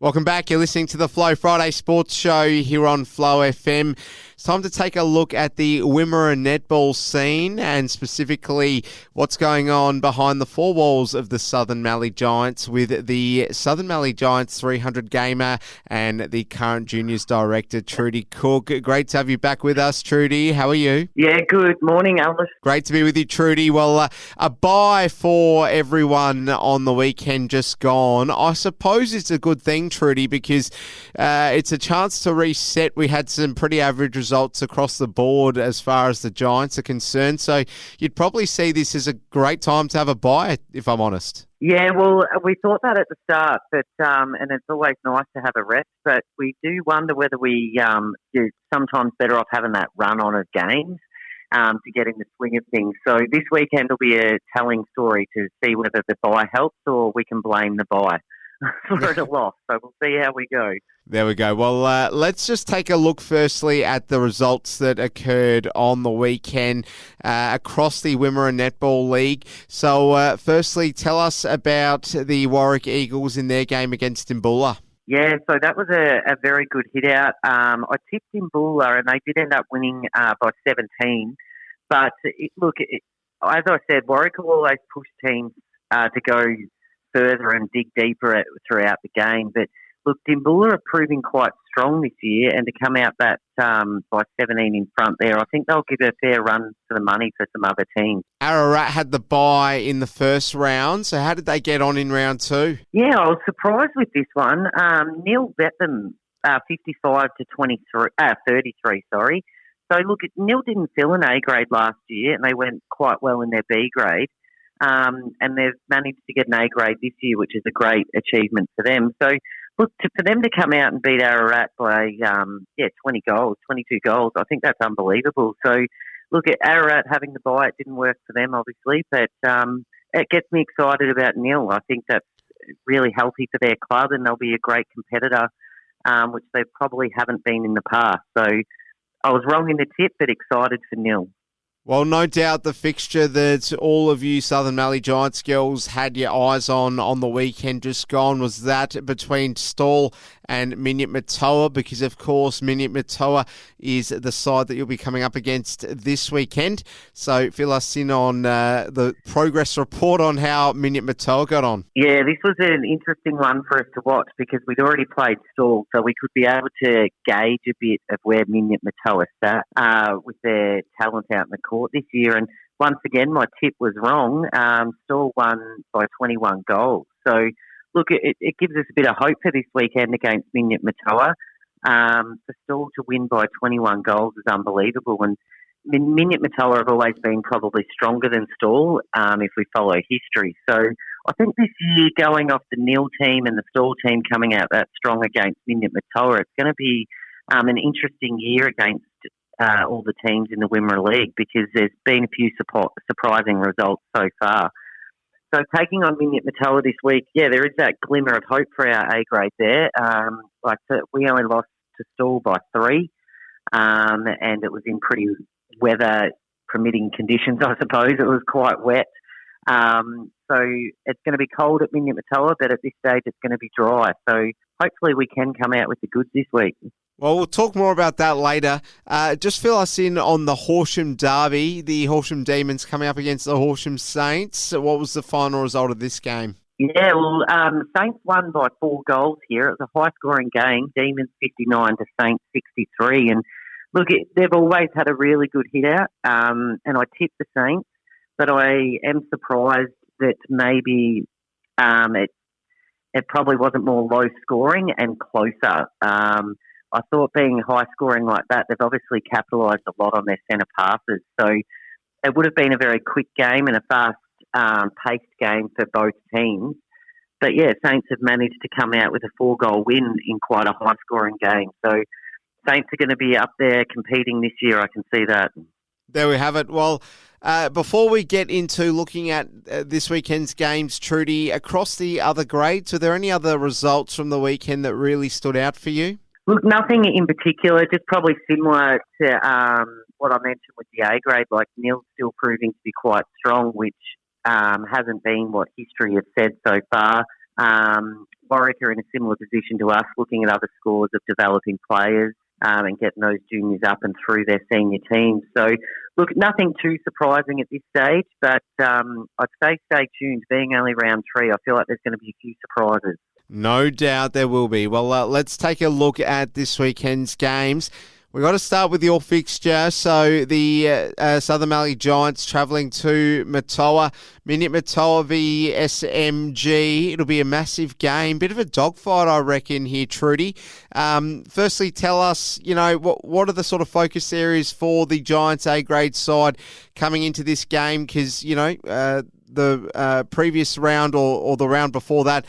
Welcome back. You're listening to the Flow Friday Sports Show here on Flow FM. It's time to take a look at the Wimmera Netball scene and specifically what's going on behind the four walls of the Southern Mallee Giants with the Southern Mallee Giants 300 gamer and the current juniors director, Trudi Cook. Great to have you back with us, Trudi. How are you? Yeah, good morning, Alice. Great to be with you, Trudi. Well, a bye for everyone on the weekend just gone. I suppose it's a good thing, Trudi, because it's a chance to reset. We had some pretty average results across the board as far as the Giants are concerned, so you'd probably see this as a great time to have a bye, if I'm honest. Yeah, well, we thought that at the start, but and it's always nice to have a rest, but we do wonder whether you're sometimes better off having that run on of games to get in the swing of things. So this weekend will be a telling story to see whether the bye helps or we can blame the bye for a loss. So we'll see how we go. There we go. Well, let's just take a look firstly at the results that occurred on the weekend across the Wimmera Netball League. So firstly, tell us about the Warwick Eagles in their game against Imbula. Yeah, so that was a very good hit out. I tipped Imbula and they did end up winning by 17. But as I said, Warwick will always push teams to go further and dig deeper throughout the game. But look, Imbula are proving quite strong this year, and to come out that by 17 in front there, I think they'll give a fair run for the money for some other teams. Ararat had the bye in the first round, so how did they get on in round two? Yeah, I was surprised with this one. Neil bet them 55 to 33. Sorry. So look, Neil didn't fill an A grade last year, and they went quite well in their B grade. And they've managed to get an A grade this year, which is a great achievement for them. So, look, for them to come out and beat Ararat by 22 goals, I think that's unbelievable. So, look, at Ararat having the bye, it didn't work for them, obviously, but it gets me excited about Neil. I think that's really healthy for their club, and they'll be a great competitor, which they probably haven't been in the past. So, I was wrong in the tip, but excited for Neil. Well, no doubt the fixture that all of you Southern Mallee Giants girls had your eyes on the weekend just gone was that between Stawell and Minyip Murtoa, because, of course, Minyip Murtoa is the side that you'll be coming up against this weekend. So fill us in on the progress report on how Minyip Murtoa got on. Yeah, this was an interesting one for us to watch because we'd already played Stawell, so we could be able to gauge a bit of where Minyip Murtoa sat with their talent out in the court this year. And once again, my tip was wrong. Stawell won by 21 goals. So, look, it gives us a bit of hope for this weekend against Minyip Murtoa. For Stawell to win by 21 goals is unbelievable. And Minyip Murtoa have always been probably stronger than Stawell if we follow history. So I think this year, going off the Neil team and the Stawell team coming out that strong against Minyip Murtoa, it's going to be an interesting year against all the teams in the Wimmera League because there's been a few surprising results so far. So taking on Minyip Murtoa this week, yeah, there is that glimmer of hope for our A grade there. We only lost to Stawell by 3, and it was in pretty weather-permitting conditions, I suppose. It was quite wet. So it's going to be cold at Minyip Murtoa, but at this stage it's going to be dry. So hopefully we can come out with the goods this week. Well, we'll talk more about that later. Just fill us in on the Horsham derby, the Horsham Demons coming up against the Horsham Saints. What was the final result of this game? Yeah, well, Saints won by 4 goals here. It was a high-scoring game, Demons 59 to Saints 63. And look, they've always had a really good hit-out, and I tipped the Saints, but I am surprised that maybe it probably wasn't more low-scoring and closer. I thought being high-scoring like that, they've obviously capitalised a lot on their centre passes. So it would have been a very quick game and a fast-paced game for both teams. But, yeah, Saints have managed to come out with a 4-goal win in quite a high-scoring game. So Saints are going to be up there competing this year, I can see that. There we have it. Well, before we get into looking at this weekend's games, Trudi, across the other grades, are there any other results from the weekend that really stood out for you? Look, nothing in particular, just probably similar to what I mentioned with the A grade, like Neil's still proving to be quite strong, which hasn't been what history has said so far. Warwick are in a similar position to us, looking at other scores of developing players and getting those juniors up and through their senior teams. So, look, nothing too surprising at this stage, but I'd say stay tuned. Being only round 3, I feel like there's going to be a few surprises. No doubt there will be. Well, let's take a look at this weekend's games. We've got to start with your fixture. So the Southern Mallee Giants travelling to Murtoa. Minyip Murtoa v SMG. It'll be a massive game. Bit of a dogfight, I reckon, here, Trudi. Firstly, tell us, what are the sort of focus areas for the Giants A-grade side coming into this game? Because, the previous round or the round before that,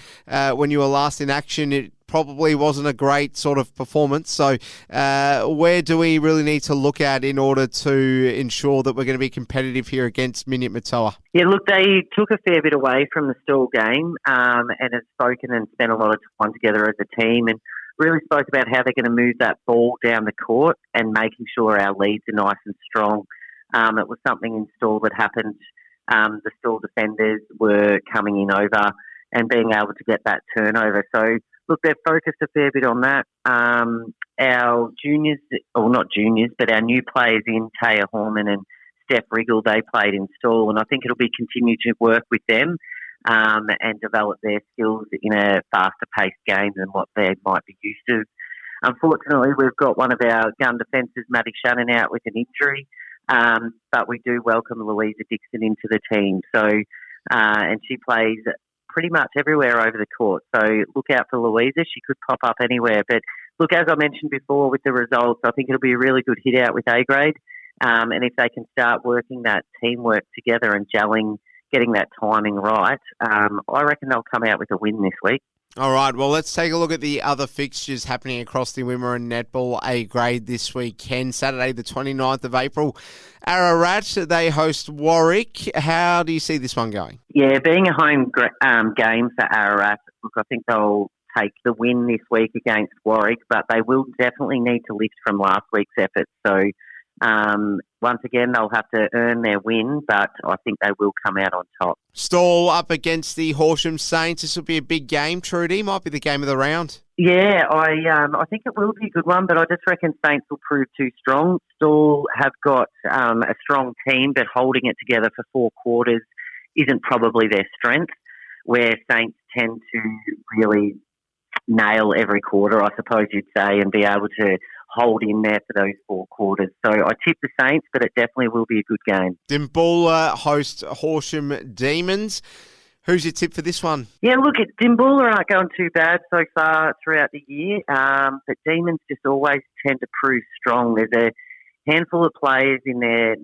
when you were last in action, it probably wasn't a great sort of performance. So where do we really need to look at in order to ensure that we're going to be competitive here against Minyip Murtoa? Yeah, look, they took a fair bit away from the Stawell game and have spoken and spent a lot of time together as a team and really spoke about how they're going to move that ball down the court and making sure our leads are nice and strong. It was something in Stawell that happened. The Stawell defenders were coming in over and being able to get that turnover. So, look, they've focused a fair bit on that. Our juniors, or not juniors, but our new players in Taya Horman and Steph Riggle, they played in Stawell, and I think it'll be continue to work with them and develop their skills in a faster-paced game than what they might be used to. Unfortunately, we've got one of our gun defences, Maddie Shannon, out with an injury, but we do welcome Louisa Dixon into the team. So, and she plays pretty much everywhere over the court. So look out for Louisa. She could pop up anywhere. But look, as I mentioned before with the results, I think it'll be a really good hit out with A-grade. And if they can start working that teamwork together and gelling, getting that timing right, I reckon they'll come out with a win this week. All right, well, let's take a look at the other fixtures happening across the Wimmera Netball A-grade this weekend. Saturday, the 29th of April, Ararat, they host Warwick. How do you see this one going? Yeah, being a home game for Ararat, look, I think they'll take the win this week against Warwick, but they will definitely need to lift from last week's effort. So, once again, they'll have to earn their win, but I think they will come out on top. Stawell up against the Horsham Saints. This will be a big game, Trudi. Might be the game of the round. Yeah, I think it will be a good one, but I just reckon Saints will prove too strong. Stawell have got a strong team, but holding it together for 4 quarters isn't probably their strength, where Saints tend to really nail every quarter, I suppose you'd say, and be able to hold in there for those 4 quarters. So I tip the Saints, but it definitely will be a good game. Dimboola host Horsham Demons. Who's your tip for this one? Yeah, look, Dimboola aren't going too bad so far throughout the year, but Demons just always tend to prove strong. There's a handful of players in their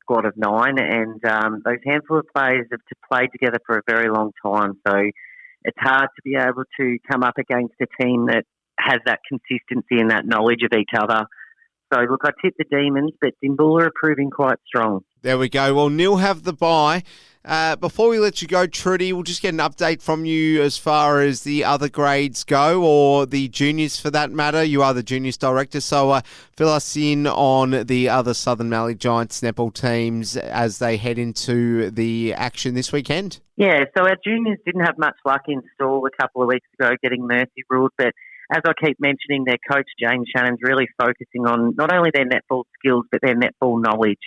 squad of 9, and those handful of players have played together for a very long time. So it's hard to be able to come up against a team that has that consistency and that knowledge of each other. So, look, I tip the Demons, but Dimboola are proving quite strong. There we go. Well, Neil have the bye. Before we let you go, Trudi, we'll just get an update from you as far as the other grades go, or the juniors for that matter. You are the juniors director, so fill us in on the other Southern Mallee Giants netball teams as they head into the action this weekend. Yeah, so our juniors didn't have much luck in Stawell a couple of weeks ago getting Mercy ruled, but as I keep mentioning, their coach, James Shannon's really focusing on not only their netball skills, but their netball knowledge.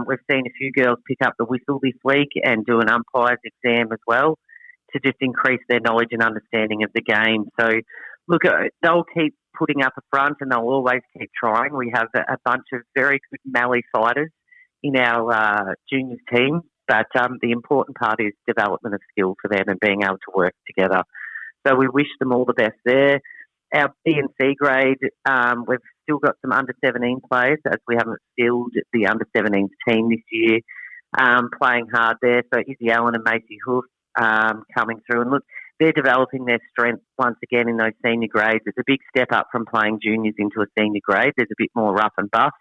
We've seen a few girls pick up the whistle this week and do an umpire's exam as well to just increase their knowledge and understanding of the game. So, look, they'll keep putting up a front and they'll always keep trying. We have a bunch of very good Mallee fighters in our juniors team, but the important part is development of skill for them and being able to work together. So we wish them all the best there. Our B and C grade, we've still got some under-17 players as we haven't filled the under-17s team this year, playing hard there. So Izzy Allen and Macy Hoof coming through. And look, they're developing their strength once again in those senior grades. It's a big step up from playing juniors into a senior grade. There's a bit more rough and buff.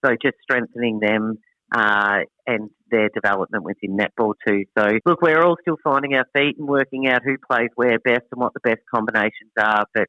So just strengthening them and their development within netball too. So, look, we're all still finding our feet and working out who plays where best and what the best combinations are. But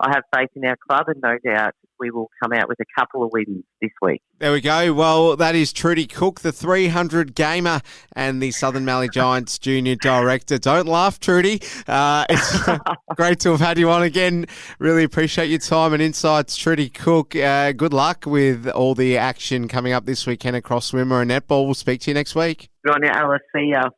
I have faith in our club, and no doubt we will come out with a couple of wins this week. There we go. Well, that is Trudi Cook, the 300 gamer and the Southern Mallee Giants junior director. Don't laugh, Trudi. It's great to have had you on again. Really appreciate your time and insights, Trudi Cook. Good luck with all the action coming up this weekend across Wimmera Netball. We'll speak to you next week. Good on you, Alice. See ya.